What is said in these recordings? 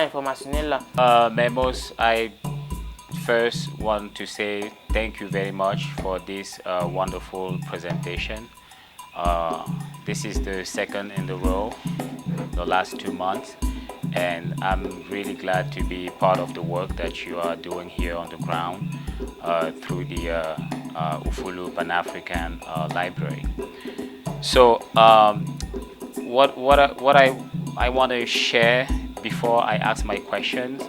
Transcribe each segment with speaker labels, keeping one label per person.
Speaker 1: Informationella.
Speaker 2: Memos, I first want to say thank you very much for this wonderful presentation. Uh, this is the second in the row, the last 2 months, and I'm really glad to be part of the work that you are doing here on the ground through the Ufulu Pan-African Library. So, what I want to share before I ask my questions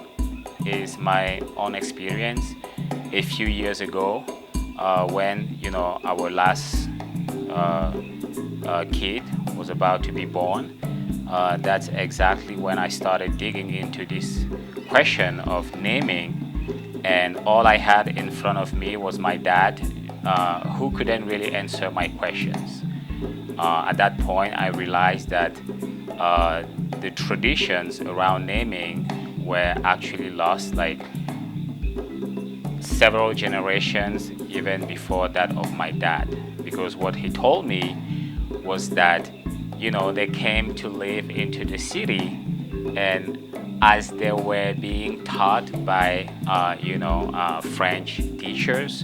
Speaker 2: is my own experience a few years ago when our last uh, kid was about to be born. That's exactly when I started digging into this question of naming, and all I had in front of me was my dad, who couldn't really answer my questions. At that point, I realized that uh, the traditions around naming were actually lost like several generations even before that of my dad. Because what he told me was that, they came to live into the city, and as they were being taught by, French teachers,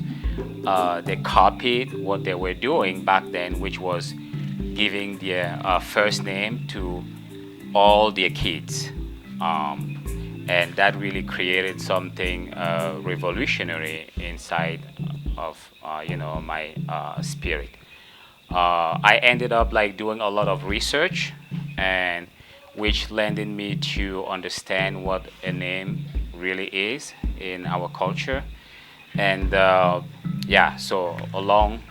Speaker 2: they copied what they were doing back then, which was giving their first name to all their kids. And that really created something revolutionary inside of my spirit. I ended up like doing a lot of research, and which landed me to understand what a name really is in our culture. And yeah, so a long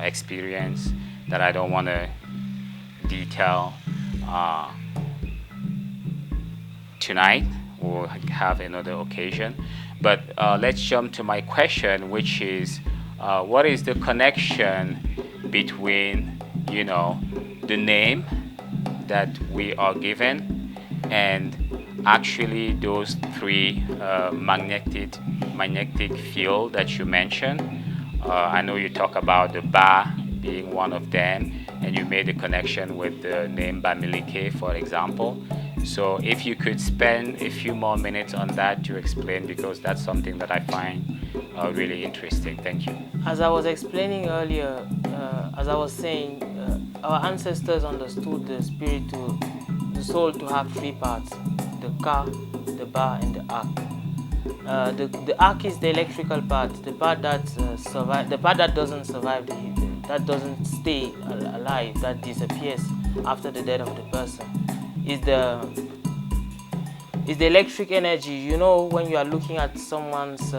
Speaker 2: experience that I don't want to detail uh, tonight. We'll have another occasion. But let's jump to my question, which is what is the connection between, the name that we are given and actually those three magnetic field that you mentioned? I know you talk about the Ba being one of them, and you made a connection with the name Bamileke, for example. So if you could spend a few more minutes on that to explain, because that's something that I find really interesting. Thank you.
Speaker 1: As I was explaining earlier, as I was saying, our ancestors understood the spirit the soul to have three parts: the Ka, the Ba, and the Ak. The Ak is the electrical part, the part that the part that doesn't survive, that doesn't stay alive, that disappears after the death of the person. Is the electric energy. When you are looking at someone's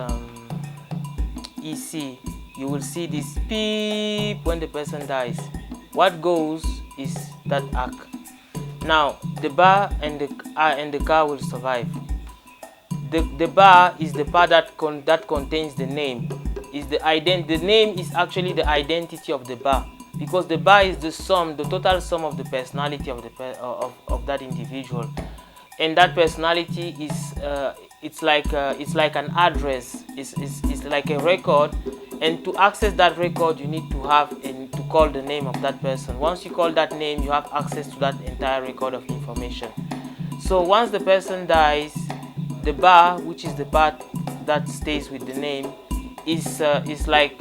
Speaker 1: EC, you will see this beep when the person dies. What goes is that arc. Now the bar and the car will survive. The bar is the part that contains the name. The name is actually the identity of the bar, because the bar is the total sum of the personality of of that individual, and that personality is it's like an address. It's like a record, and to access that record, you need to have and to call the name of that person. Once you call that name, you have access to that entire record of information. So once the person dies, the bar, which is the part that stays with the name, is it's like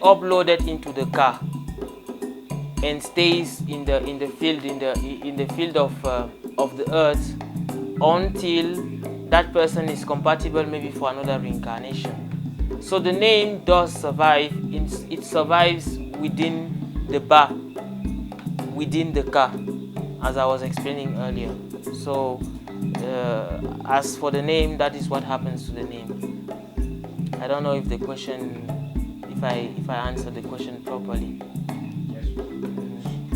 Speaker 1: uploaded into the car and stays in the field of the earth until that person is compatible, maybe for another reincarnation. So the name does survive. It survives within the bar, within the car, as I was explaining earlier. So as for the name, that is what happens to the name. I don't know if the question, if I answered the question properly.
Speaker 2: Yes.